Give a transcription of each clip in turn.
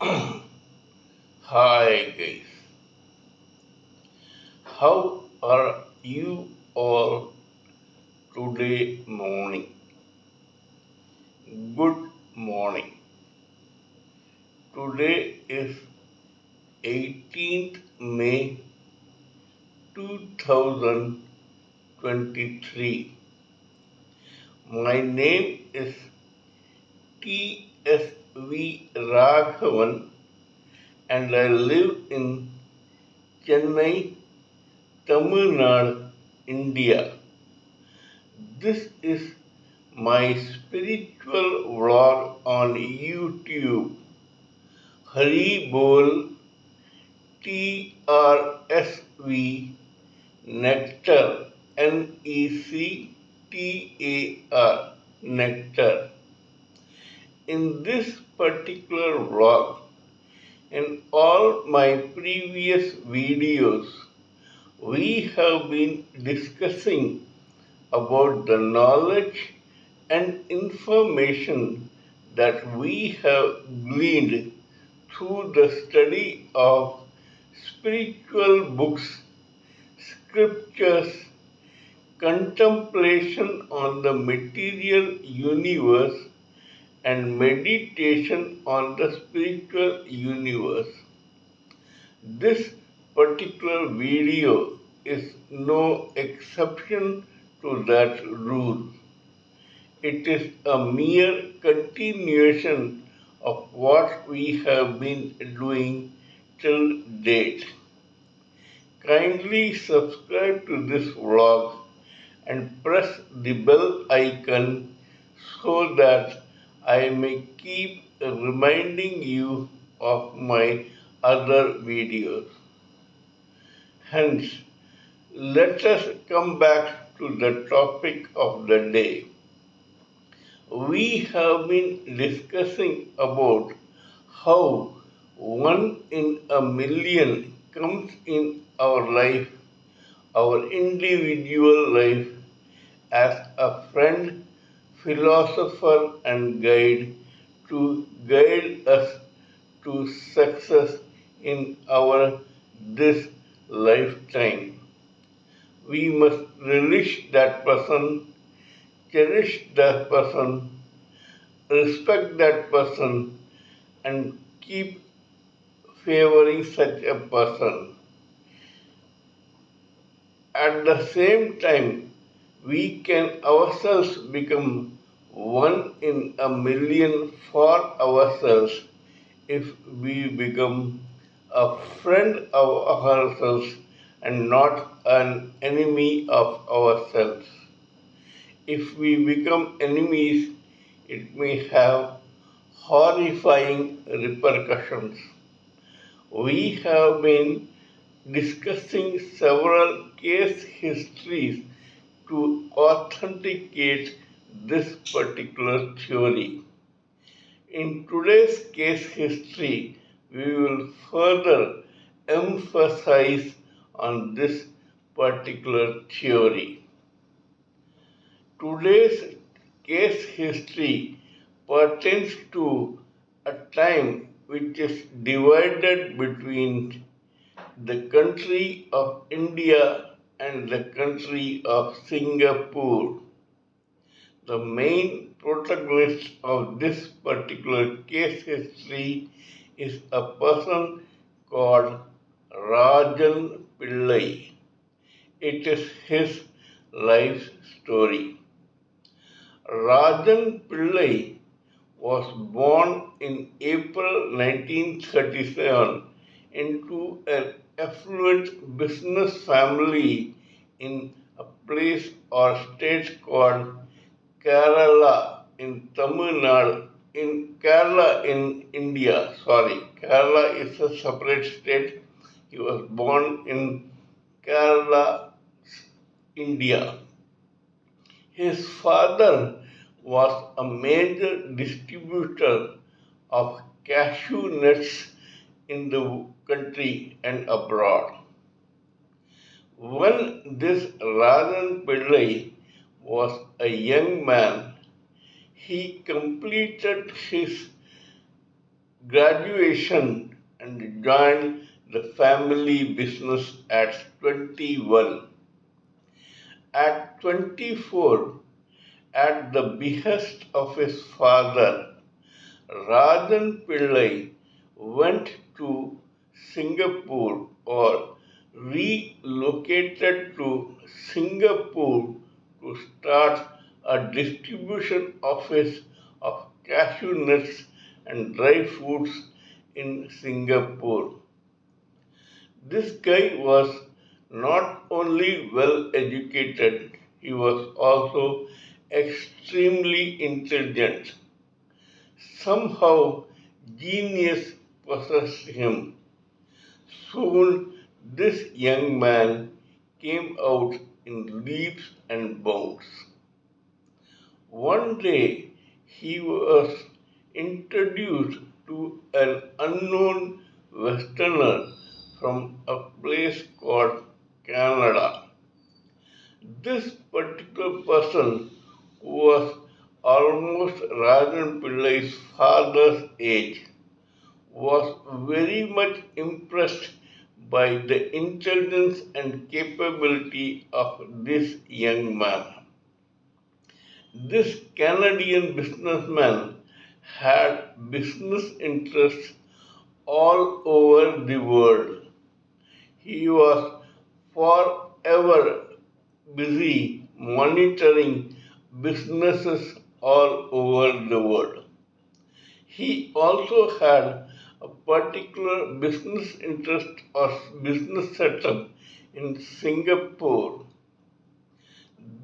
Hi guys, how are you all today morning? Good morning. Today is 18th May 2023. My name is TSV Raghavan and I live in Chennai, Tamil Nadu, India. This is my spiritual vlog on YouTube. Haribol TRSV Nectar NECTAR Nectar. In this particular vlog, in all my previous videos, we have been discussing about the knowledge and information that we have gleaned through the study of spiritual books, scriptures, contemplation on the material universe, and meditation on the spiritual universe. This particular video is no exception to that rule. It is a mere continuation of what we have been doing till date. Kindly subscribe to this vlog and press the bell icon so that I may keep reminding you of my other videos. Hence, let us come back to the topic of the day. We have been discussing about how one in a million comes in our life, our individual life, as a friend, philosopher, and guide to guide us to success in our this lifetime. We must relish that person, cherish that person, respect that person, and keep favoring such a person. At the same time, we can ourselves become one in a million for ourselves if we become a friend of ourselves and not an enemy of ourselves. If we become enemies, it may have horrifying repercussions. We have been discussing several case histories to authenticate this particular theory. In today's case history, we will further emphasize on this particular theory. Today's case history pertains to a time which is divided between the country of India and the country of Singapore. The main protagonist of this particular case history is a person called Rajan Pillai. It is his life story. Rajan Pillai was born in April 1937 into an affluent business family in a place or state called Kerala in Tamil Nadu, in Kerala in India. Kerala is a separate state. He was born in Kerala, India. His father was a major distributor of cashew nuts in the country and abroad. When this Rajan Pillai was a young man, he completed his graduation and joined the family business at 21. At 24, at the behest of his father, Rajan Pillai went to Singapore or relocated to Singapore to start a distribution office of cashew nuts and dry fruits in Singapore. This guy was not only well educated, he was also extremely intelligent. Somehow genius possessed him. Soon this young man came out in leaps and bounds. One day he was introduced to an unknown Westerner from a place called Canada. This particular person, who was almost Rajan Pillai's father's age, was very much impressed by the intelligence and capability of this young man. This Canadian businessman had business interests all over the world. He was forever busy monitoring businesses all over the world. He also had a particular business interest or business setup in Singapore.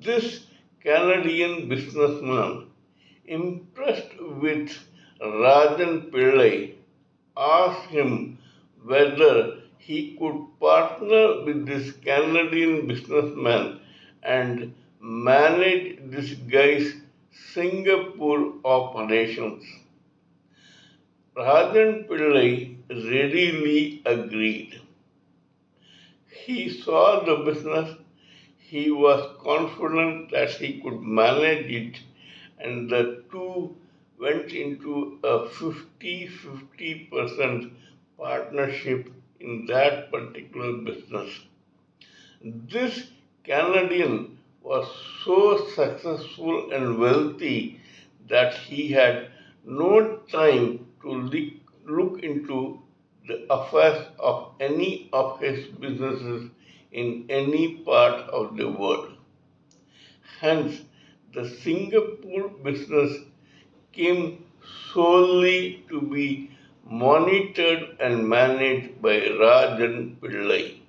This Canadian businessman, impressed with Rajan Pillai, asked him whether he could partner with this Canadian businessman and manage this guy's Singapore operations. Rajan Pillai readily agreed. He saw the business, he was confident that he could manage it, and the two went into a 50-50% partnership in that particular business. This Canadian was so successful and wealthy that he had no time to look into the affairs of any of his businesses in any part of the world. Hence, the Singapore business came solely to be monitored and managed by Rajan Pillai.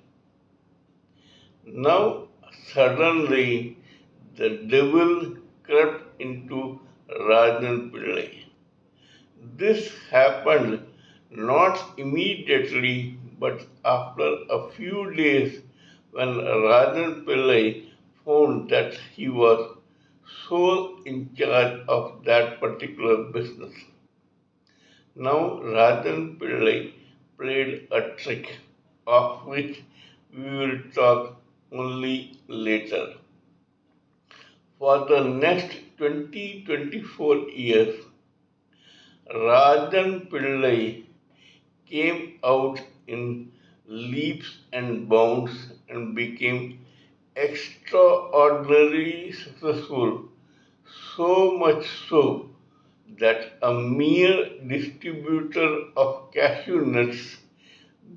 Now, suddenly, the devil crept into Rajan Pillai. This happened not immediately, but after a few days, when Rajan Pillai found that he was sole in charge of that particular business. Now Rajan Pillai played a trick of which we will talk only later. For the next 24 years, Rajan Pillai came out in leaps and bounds and became extraordinarily successful, so much so that a mere distributor of cashew nuts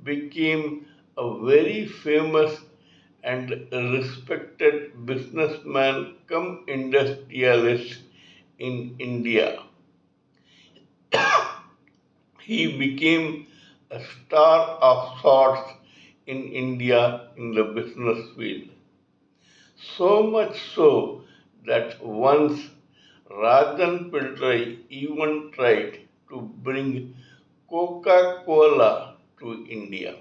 became a very famous and respected businessman come industrialist in India. He became a star of sorts in India in the business field. So much so that once Rajan Pillai even tried to bring Coca-Cola to India.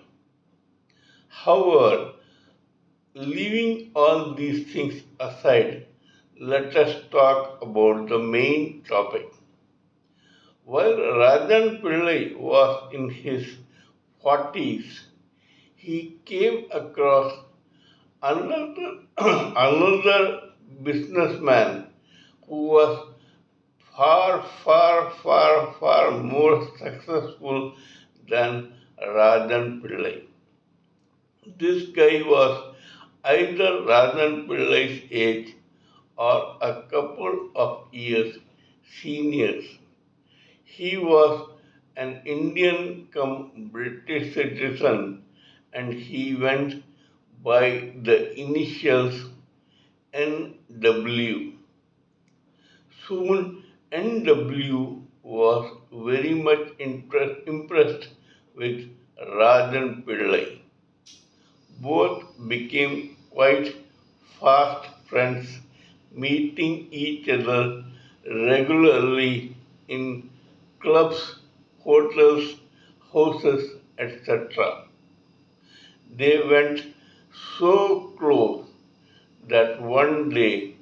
However, leaving all these things aside, let us talk about the main topic. While Rajan Pillai was in his 40s, he came across another, another businessman who was far more successful than Rajan Pillai. This guy was either Rajan Pillai's age or a couple of years seniors. He was an Indian come British citizen and he went by the initials NW. Soon NW was very much impressed with Rajan Pillai. Both became quite fast friends, meeting each other regularly in clubs, hotels, houses, etc. They went so close that one day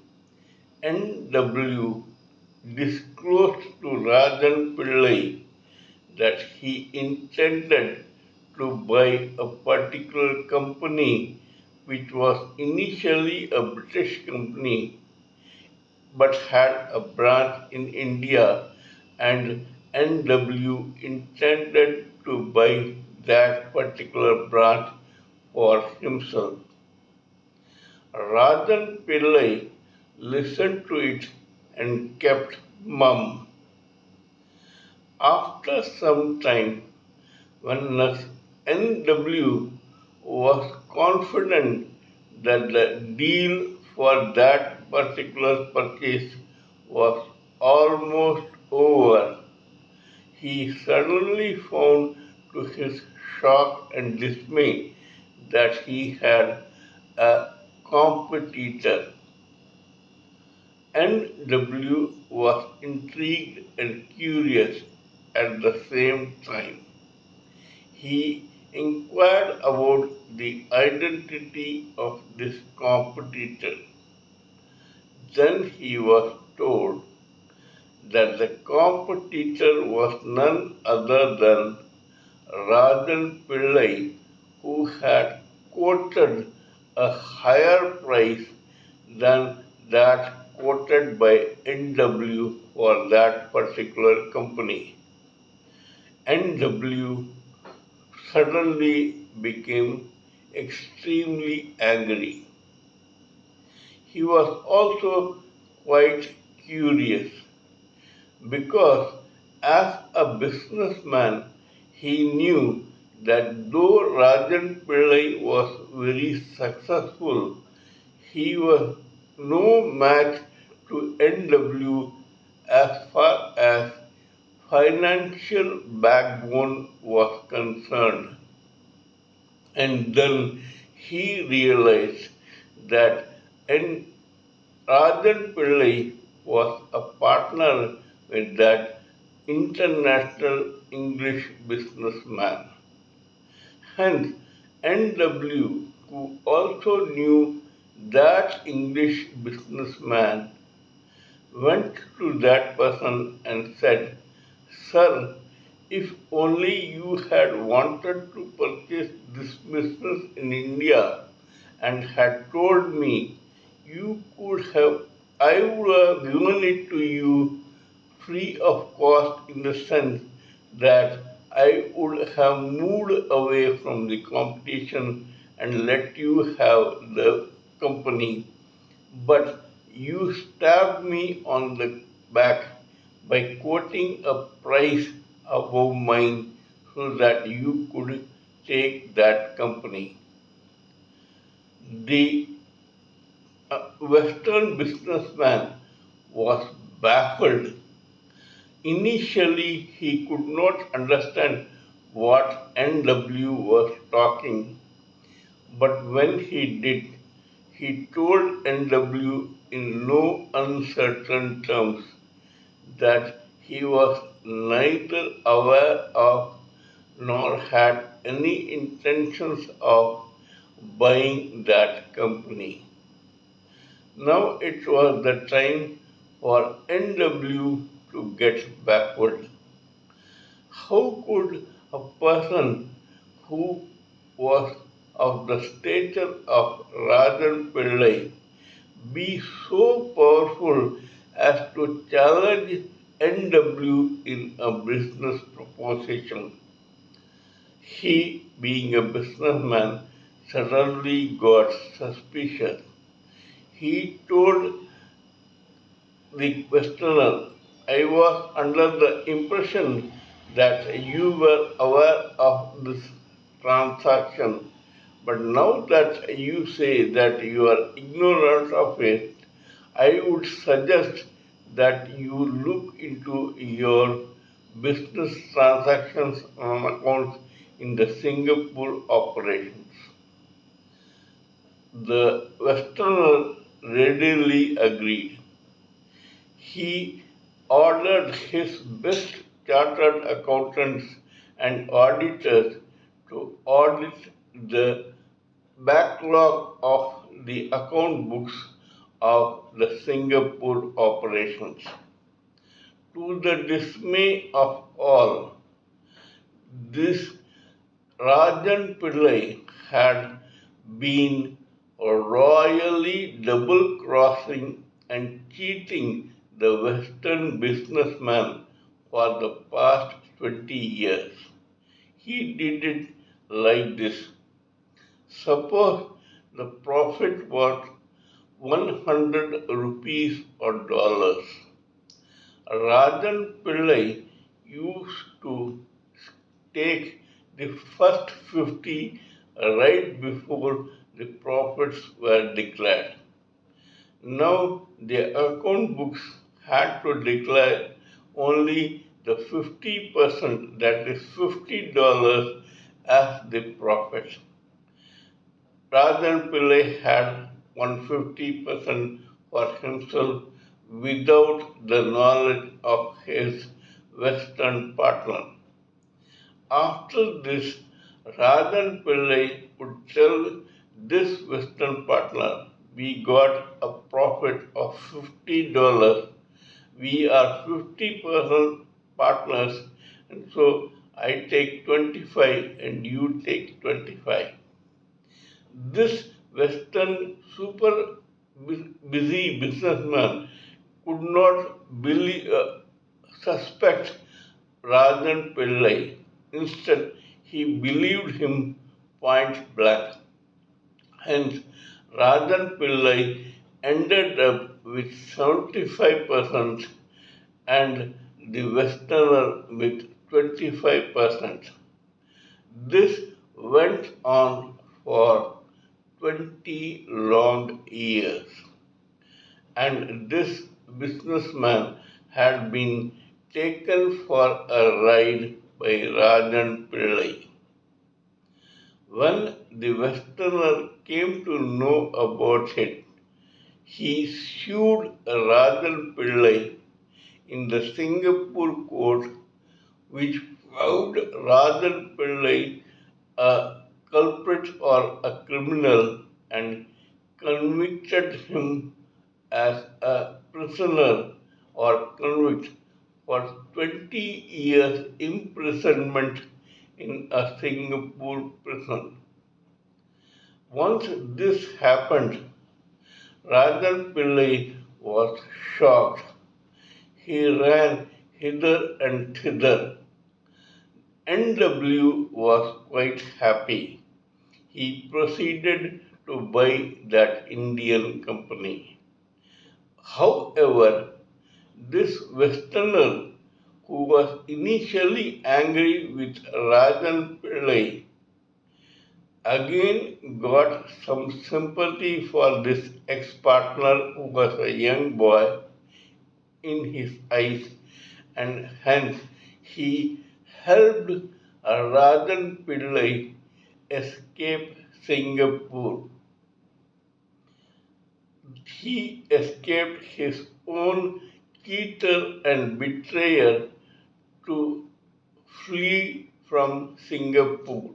NW disclosed to Rajan Pillai that he intended to buy a particular company which was initially a British company but had a branch in India and NW intended to buy that particular branch for himself. Rajan Pillai listened to it and kept mum. After some time, when NW was confident that the deal for that particular purchase was almost over, he suddenly found to his shock and dismay that he had a competitor. NW was intrigued and curious at the same time. He inquired about the identity of this competitor. Then he was told that the competitor was none other than Rajan Pillai, who had quoted a higher price than that quoted by NW for that particular company. NW suddenly became extremely angry. He was also quite curious because, as a businessman, he knew that though Rajan Pillai was very successful, he was no match to NW as far as financial backbone was concerned. And then he realized that N. Rajan Pillai was a partner with that international English businessman. Hence, NW, who also knew that English businessman, went to that person and said, "Sir, if only you had wanted to purchase this business in India and had told me, I would have given it to you free of cost in the sense that I would have moved away from the competition and let you have the company. But you stabbed me on the back by quoting a price above mine so that you could take that company." The Western businessman was baffled. Initially, he could not understand what NW was talking, but when he did, he told NW in no uncertain terms that he was neither aware of nor had any intentions of buying that company. Now it was the time for NW to get backward. How could a person who was of the stature of Rajan Pillai be so powerful as to challenge NW in a business proposition. He, being a businessman, suddenly got suspicious. He told the questioner, I was under the impression that you were aware of this transaction, but now that you say that you are ignorant of it, I would suggest that you look into your business transactions on accounts in the Singapore operations. The Westerner readily agreed. He ordered his best chartered accountants and auditors to audit the backlog of the account books of the Singapore operations. To the dismay of all, this Rajan Pillai had been royally double crossing and cheating the Western businessman for the past 20 years. He did it like this. Suppose the profit was 100 rupees or dollars. Rajan Pillai used to take the first 50 right before the profits were declared. Now the account books had to declare only the 50%, that is $50 as the profit. Rajan Pillai had 150% for himself without the knowledge of his Western partner. After this, Rajan Pillai would tell this Western partner, we got a profit of $50. We are 50% partners, and so I take 25 and you take 25. This Western super busy businessman could not suspect Rajan Pillai. Instead, he believed him point blank. Hence, Rajan Pillai ended up with 75% and the Westerner with 25%. This went on for 20 long years, and this businessman had been taken for a ride by Rajan Pillai. When the Westerner came to know about it, he sued Rajan Pillai in the Singapore court, which found Rajan Pillai a culprit or a criminal and convicted him as a prisoner or convict for 20 years imprisonment in a Singapore prison. Once this happened, Rajan Pillai was shocked. He ran hither and thither. NW was quite happy. He proceeded to buy that Indian company. However, this Westerner, who was initially angry with Rajan Pillai, again got some sympathy for this ex-partner who was a young boy in his eyes, and hence he helped Rajan Pillai escape Singapore. He escaped his own cheater and betrayer to flee from Singapore.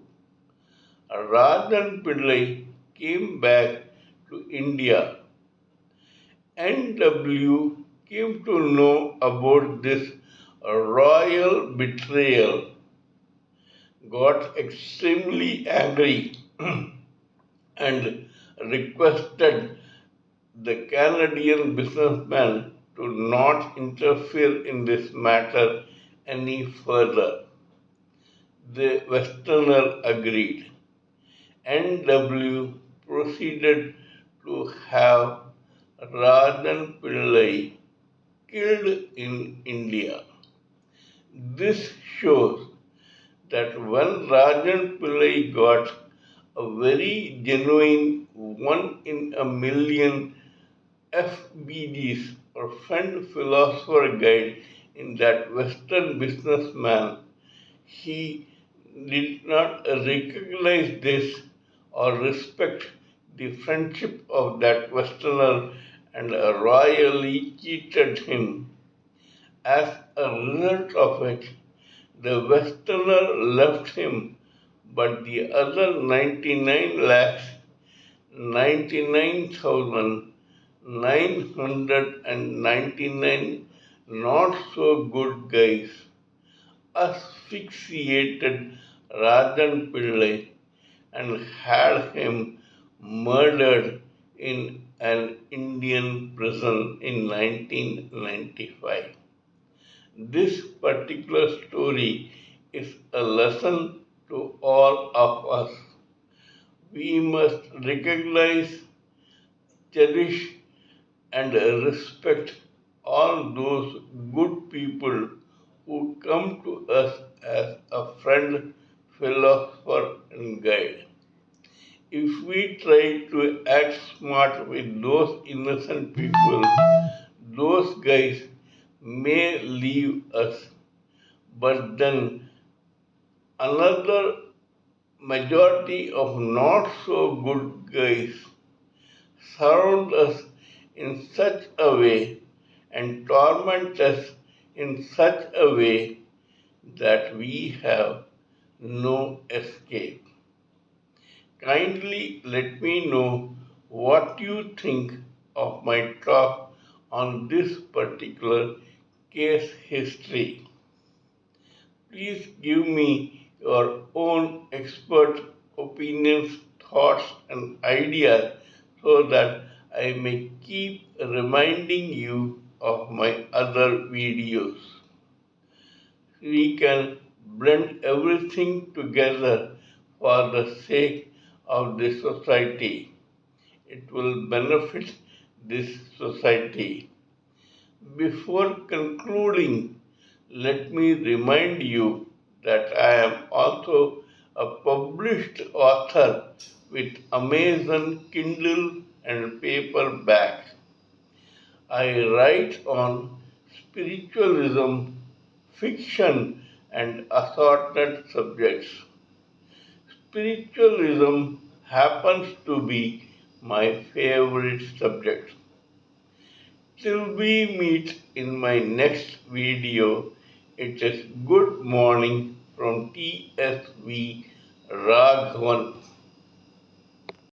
Rajan Pillai came back to India. NW came to know about this royal betrayal, got extremely angry and requested the Canadian businessman to not interfere in this matter any further. The Westerner agreed. NW proceeded to have Rajan Pillai killed in India. This shows that when Rajan Pillai got a very genuine one in a million FBDs or Friend Philosopher Guide in that Western businessman, he did not recognize this or respect the friendship of that Westerner and royally cheated him. As a result of it, the Westerner left him, but the other 99 lakhs 99,999 not so good guys asphyxiated Rajan Pillai and had him murdered in an Indian prison in 1995. This particular story is a lesson to all of us. We must recognize, cherish, and respect all those good people who come to us as a friend, philosopher, and guide. If we try to act smart with those innocent people, those guys may leave us, but then another majority of not so good guys surround us in such a way and torment us in such a way that we have no escape. Kindly let me know what you think of my talk on this particular case history. Please give me your own expert opinions, thoughts, and ideas so that I may keep reminding you of my other videos. We can blend everything together for the sake of the society. It will benefit this society. Before concluding, let me remind you that I am also a published author with Amazon Kindle and paperback. I write on spiritualism, fiction, and assorted subjects. Spiritualism happens to be my favorite subject. Till we meet in my next video, it is good morning from TSV Raghavan.